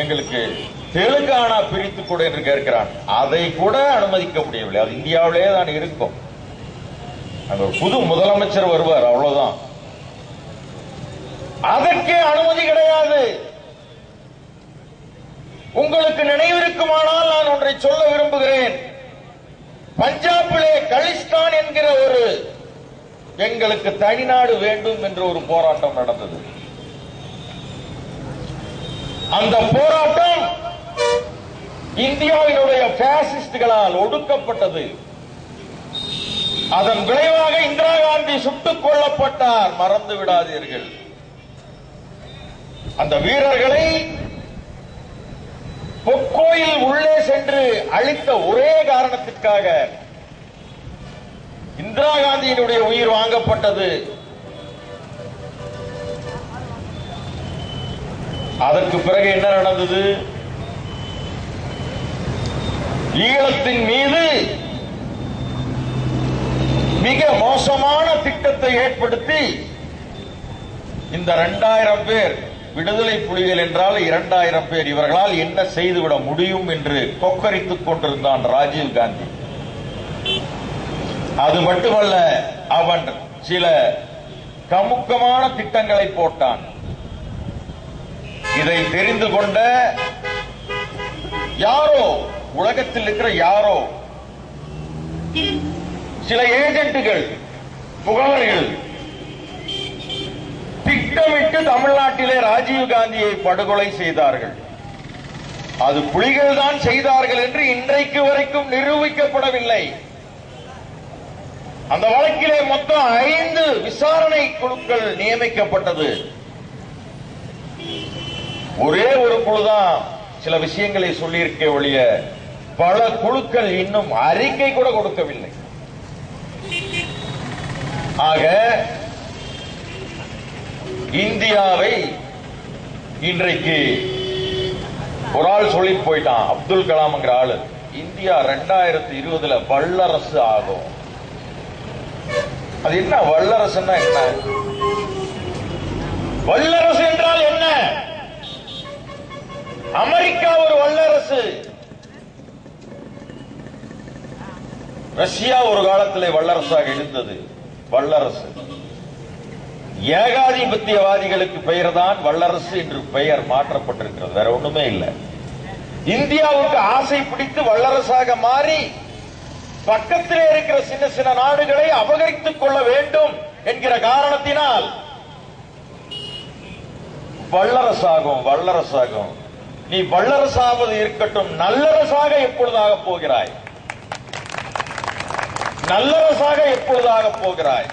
எங்களுக்கு தெலுங்கானா பிரித்து கூட என்று கேட்கிறான். அதை கூட அனுமதிக்க முடியவில்லை. அது இந்தியாவிலே தான் இருக்கும். அங்க ஒரு புது முதலமைச்சர் வருவார், அவ்வளவுதான். அதற்கே அனுமதி கிடையாது. உங்களுக்கு நினைவிருக்குமானால் நான் ஒன்றை சொல்ல விரும்புகிறேன். பஞ்சாபிலே கலிஸ்தான் என்கிற ஒரு எங்களுக்கு தனிநாடு வேண்டும் என்ற ஒரு போராட்டம் நடந்தது. அந்த போராட்டம் இந்தியாவினுடைய பாசிஸ்டுகளால் ஒடுக்கப்பட்டது. அதன் விளைவாக இந்திரா காந்தி சுட்டுக் கொல்லப்பட்டார். மறந்து விடாதீர்கள். அந்த வீரர்களை பொற்கோயில் உள்ளே சென்று அழித்த ஒரே காரணத்திற்காக இந்திரா காந்தியினுடைய உயிர் வாங்கப்பட்டது. அதற்கு பிறகு என்ன நடந்தது? ஈழத்தின் மீது மிக மோசமான திட்டத்தை ஏற்படுத்தி இந்த 2000 பேர் விடுதலை புலிகள் என்றால் 2000 பேர், இவர்களால் என்ன செய்துவிட முடியும் என்று கொக்கரித்துக் கொண்டிருந்தான் ராஜீவ் காந்தி. அது மட்டுமல்ல, அவன் சில கமுக்கமான திட்டங்களை போட்டான். இதை தெரிந்து கொண்ட யாரோ, உலகத்தில் இருக்கிற யாரோ சில ஏஜென்ட்டுகள், புகழர்கள் திட்டமிட்டு தமிழ்நாட்டிலே ராஜீவ் காந்தியை படுகொலை செய்தார்கள். அது புலிகள் தான் செய்தார்கள் என்று இன்றைக்கு வரைக்கும் நிரூபிக்கப்படவில்லை. அந்த வழக்கிலே மொத்தம் 5 விசாரணை குழுக்கள் நியமிக்கப்பட்டது. ஒரே ஒரு குழுதான் சில விஷயங்களை சொல்லியிருக்க ஒழிய பல குழுக்கள் இன்னும் அறிக்கை கூட கொடுக்கவில்லை. ஆக இந்தியாவை இன்றைக்கு ஒரு ஆள் சொல்லி போயிட்டான், அப்துல் கலாம்ங்கிற ஆளு, இந்தியா 2020 வல்லரசு ஆகும். அது என்ன வல்லரசுன்னா என்ன? வல்லரசு என்றால் என்ன? அமெரிக்கா ஒரு வல்லரசு, ரஷ்யா ஒரு காலத்திலே வல்லரசாக இருந்தது. வல்லரசு ஏகாதிபத்தியவாதிகளுக்கு பெயர் தான் வல்லரசு என்று பெயர் மாற்றப்பட்டிருக்கிறது, வேற ஒண்ணுமே இல்லை. இந்தியாவுக்கு ஆசை பிடித்து வல்லரசாக மாறி பக்கத்திலே இருக்கிற சின்ன சின்ன நாடுகளை அபகரித்துக் கொள்ள வேண்டும் என்கிற காரணத்தினால் வல்லரசாகும். வல்லரசாகும். நீ வல்லரசாவது இருக்கட்டும், நல்லரசாக எப்பொழுதாக போகிறாய்? நல்லரசாக எப்பொழுதாக போகிறாய்?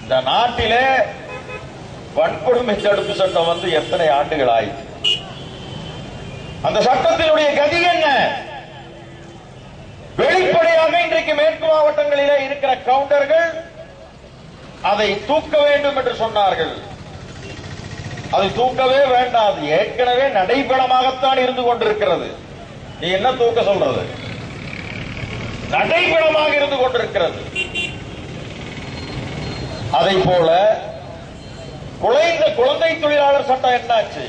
இந்த நாட்டிலே வன்கொடுமை தடுப்பு சட்டம் வந்து எத்தனை ஆண்டுகள் ஆயிற்று? அந்த சட்டத்தினுடைய கதி என்ன? வெளிப்படையாக இன்றைக்கு மேற்கு மாவட்டங்களிலே இருக்கிற கவுண்டர்கள் அதை தூக்க வேண்டும் என்று சொன்னார்கள். அதை தூக்கவே வேண்டாம், ஏற்கனவே நடைபெறமாகத்தான் இருந்து கொண்டிருக்கிறது. நீ என்ன தூக்க சொல்றது? நடைபெறமாக இருந்து கொண்டிருக்கிறது. அதை போல குழந்தை தொழிலாளர் சட்டம் என்னாச்சு?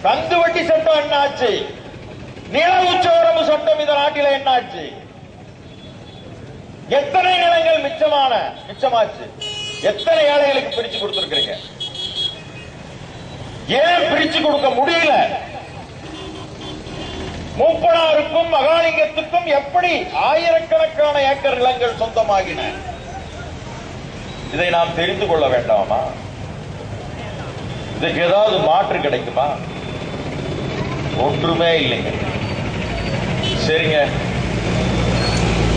கந்து வட்டி சட்டம் என்னாச்சு? நில உச்சவரம்பு சட்டம் இந்த நாட்டில் என்னாச்சு? எத்தனை நிலங்கள் மிச்சமாச்சு? எத்தனை ஏழைகளுக்கு பிரிச்சு கொடுத்திருக்கிறீங்க? ஏன் பிரிச்சு கொடுக்க முடியல? மூப்பனாருக்கும் மகாலிங்கத்துக்கும் எப்படி ஆயிரக்கணக்கான ஏக்கர் நிலங்கள் சொந்தமாகின? இதை நாம் தெரிந்து கொள்ள வேண்டாமா? இதுக்கு ஏதாவது மாற்று கிடைக்குமா? ஒன்றுமே இல்லைங்க. சரிங்க,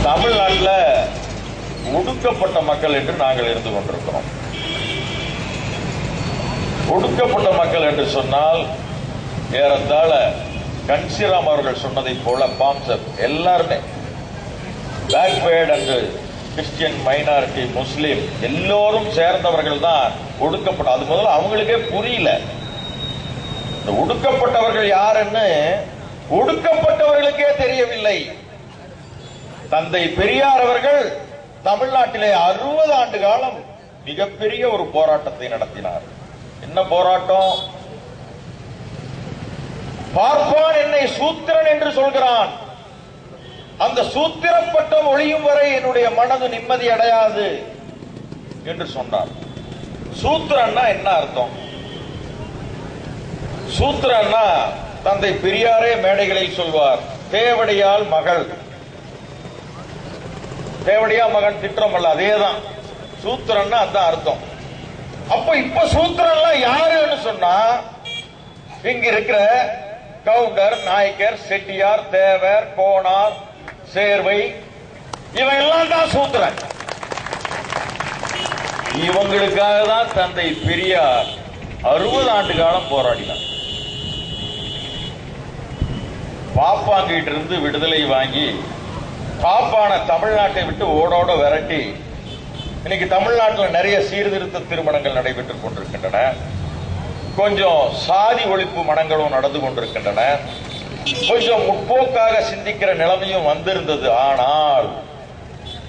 தமிழ்நாட்டில் ஒடுக்கப்பட்ட மக்கள் என்று நாங்கள் இருந்து கொண்டிருக்கிறோம். ஒடுக்கப்பட்ட மக்கள் என்று சொன்னால் ஏறத்தாழ கன்சிராம் அவர்கள் சொன்னதை போல பாம்சப் எல்லாருமே பேக்வேர்ட் அண்ட் கிறிஸ்டியன் மைனாரிட்டி, முஸ்லீம் எல்லோரும் சேர்ந்தவர்கள் தான் ஒடுக்கப்பட்ட. அது முதல்ல அவங்களுக்கே புரியல இந்த ஒடுக்கப்பட்டவர்கள் யாருன்னு. ஒடுக்கப்பட்டவர்களுக்கே தெரியவில்லை. தந்தை பெரியார் அவர்கள் தமிழ்நாட்டிலே 60 ஆண்டு காலம் மிகப்பெரிய ஒரு போராட்டத்தை நடத்தினார். என்ன போராட்டம்? பார்ப்பான் என்னை சூத்திரன் என்று சொல்கிறான். அந்த சூத்திரப்பட்டம் ஒளியும் வரை என்னுடைய மனது நிம்மதி அடையாது என்று சொன்னார். சூத்திரன்னா என்ன அர்த்தம்? சூத்திரன்னா தந்தை பெரியாரே மேடைகளில் சொல்வார், தேவடியால் மகள். தேவடியா மகன் திட்டம் அல்ல, அதேதான் சூத்திரன்னா அதான் அர்த்தம். அப்ப இப்ப சூத்திரன்லாம் யாருன்னு சொன்னா, இங்க இருக்கிற கவுண்டர், நாயக்கர், செட்டியார், தேவர், கோனார், சேர்வை, இவன் எல்லாம் தான் சூத்திரன். இவங்களுக்காக தான் தந்தை பெரியார் 60 ஆண்டு காலம் போராடினார். பாப்பாங்கிட்ட இருந்து விடுதலை வாங்கி பாப்பான தமிழ்நாட்டை விட்டு ஓடோட விரட்டி இன்னைக்கு தமிழ்நாட்டில் நிறைய சீர்திருத்த திருமணங்கள் நடைபெற்றுக் கொண்டிருக்கின்றன. கொஞ்சம் சாதி ஒழிப்பு மனங்களும் நடந்து கொண்டிருக்கின்றன. கொஞ்சம் முற்போக்காக சிந்திக்கிற நிலைமையும் வந்திருந்தது. ஆனால்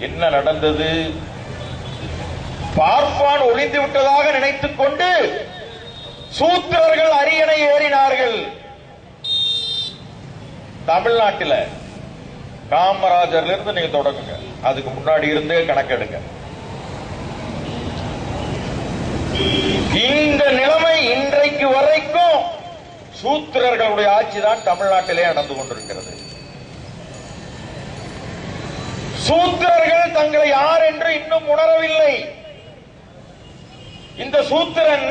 என்ன நடந்தது? பார்ப்பான் ஒளிந்து விட்டதாக நினைத்துக் கொண்டு சூத்திரர்கள் அரியணை ஏறினார்கள். தமிழ்நாட்டில் காமராஜர்ல இருந்து நீங்க தொடங்குங்க, அதுக்கு முன்னாடி இருந்தே கணக்கெடுங்க. இந்த நிலைமை இன்றைக்கு வரைக்கும் சூத்திரர்களுடைய ஆட்சி தான் தமிழ்நாட்டிலே நடந்து கொண்டிருக்கிறது. சூத்திரர்கள் தங்களை யார் என்று இன்னும் உணரவில்லை. இந்த சூத்திரன்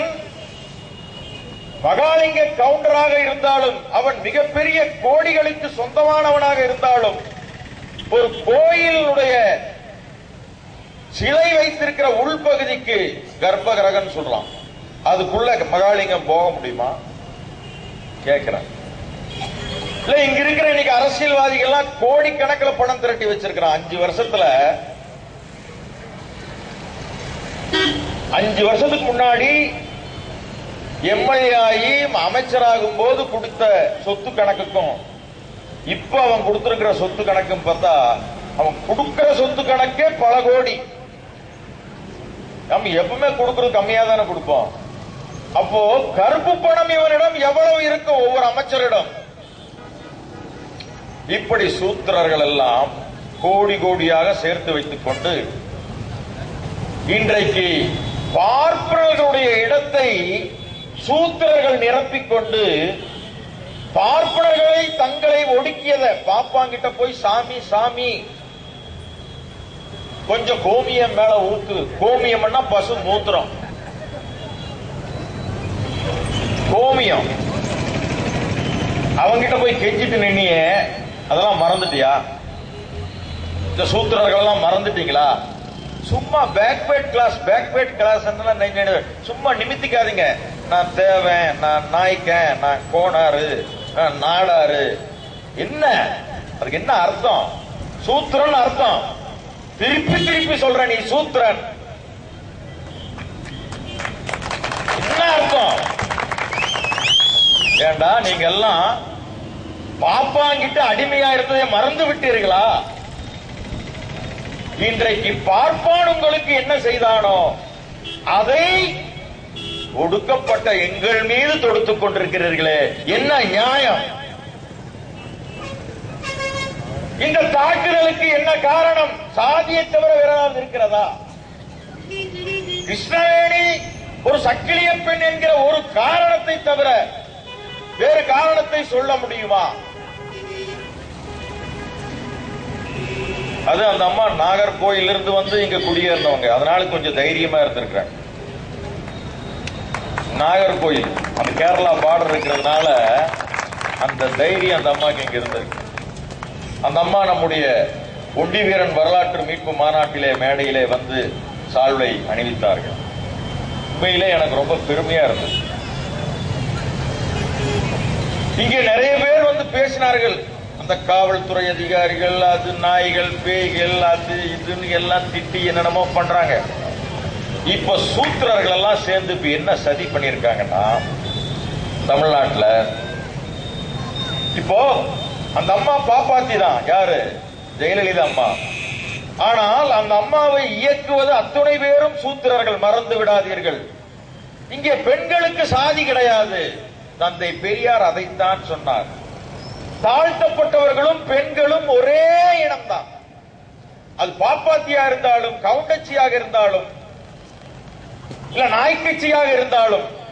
மகாலிங்க கவுண்டராக இருந்தாலும், அவன் மிகப்பெரிய கோடிகளுக்கு சொந்தமானவனாக இருந்தாலும், ஒரு கோயிலுடைய சிலை வைத்திருக்கிற உள்பகுதிக்கு கர்ப்ப கிரகம் சொல்லலாம், அதுக்குள்ள மகாலிங்கம் போக முடியுமா? கேட்கிறேன். இல்ல, இங்க இருக்கிற இன்னைக்கு அரசியல்வாதிகள் கோடிக்கணக்கில் பணம் திரட்டி வச்சிருக்கிறான். 5 வருஷத்துல 5 வருஷத்துக்கு முன்னாடி எம்எல்ஏ ஆகி அமைச்சராகும் போது கொடுத்த சொத்து கணக்குக்கும் இப்ப அவன் கொடுத்திருக்கிற சொத்து கணக்கும் பார்த்தா, அவன் கொடுக்கிற சொத்து கணக்கே பல கோடி. நம்ம எப்பவுமே கொடுக்கிறது கம்மியா தானே கொடுப்போம். அப்போ கருப்பு பணம் இவனிடம் எவ்வளவு இருக்கு ஒவ்வொரு அமைச்சரிடம்? இப்படி சூத்திரர்கள் எல்லாம் கோடி கோடியாக சேர்த்து வைத்துக் கொண்டு இன்றைக்கு பார்ப்பனர்களுடைய இடத்தை சூத்திரர்கள் நிரப்பிக்கொண்டு பார்ப்பனர்களை தங்களை ஒடுக்கியத பாப்பாங்கிட்ட போய் சாமி சாமி கொஞ்சம் கோமியம் மேல ஊத்து. கோமியம்னா பசு மூத்திரம், கோமியம். அவங்கிட்ட போய் கெஞ்சிட்டு நின்னியே, அதெல்லாம் மறந்துட்டியா? இந்த சூத்திரர்கள் எல்லாம் மறந்துட்டீங்களா? சும்மா பேக்வேர்ட் கிளாஸ் சும்மா நிமித்திக்காதீங்க. நான் தேவன், நான் நாய்க்கன், நான் கோனாரு, நான் நாடாரு. என்ன அதுக்கு என்ன அர்த்தம்? சூத்திரன் அர்த்தம். திருப்பி திருப்பி சொல்ற, நீ சூத்திரன். என்ன அர்த்தம்? ஏண்டா நீங்க எல்லாம் பாப்பாங்கிட்ட அடிமையா இருந்ததை மறந்து விட்டீர்களா? இன்றைக்கு பார்ப்பான் உங்களுக்கு என்ன செய்தானோ அதை ஒடுக்கப்பட்ட எங்கள் மீது தொடுத்துக் கொண்டிருக்கிறீர்களே, என்ன நியாயம்? இந்த தாக்குதலுக்கு என்ன காரணம்? சாதியை தவிர வேற ஏதாவது இருக்கிறதா? கிருஷ்ணவேணி ஒரு சக்கிலிய பெண் என்கிற ஒரு காரணத்தை தவிர வேறு காரணத்தை சொல்ல முடியுமா? அது அந்த அம்மா நாகர்கோயில் இருந்து வந்து இங்க குடியேறினவங்க, அதனால கொஞ்சம் தைரியமா இருந்திருக்கிறாங்க. நாகர்கோயில் அந்த கேரளா பார்டர் இருக்கிறதுனால அந்த தைரியம் அந்த அம்மாக்கு இங்க இருந்திருக்கு. அந்த அம்மா நம்முடைய ஒண்டி வீரன் வரலாற்று மீட்பு மாநாட்டிலே மேடையிலே வந்து சால்வை அணிவித்தார்கள். உண்மையிலே எனக்கு ரொம்ப பெருமையா இருந்தது. இங்கே நிறைய பேர் வந்து பேசினார்கள். அந்த காவல்துறை அதிகாரிகள், அது நாய்கள், பேய்கள், அது இதுன்னு எல்லாம் திட்டி என்னென்னமோ பண்றாங்க. இப்ப சூத்திரர்கள் எல்லாம் சேர்ந்து இப்ப என்ன சதி பண்ணிருக்காங்கன்னா, தமிழ்நாட்டில் இப்போ அந்த அம்மா பாப்பாத்தி தான். யாரு? ஜெயலலிதா அம்மா. ஆனால் அந்த அம்மாவை இயக்குவது அத்துணை பேரும் சூத்திரர்கள், மறந்து விடாதீர்கள். இங்கே பெண்களுக்கு சாதி கிடையாது. தந்தை பெரியார் அதைத்தான் சொன்னார். தாழ்த்தப்பட்டவர்களும் பெண்களும் ஒரே இனம்தான். அது பாப்பாத்தியா இருந்தாலும், கவுண்டச்சியாக இருந்தாலும், இல்ல நாய்க்கட்சியாக இருந்தாலும்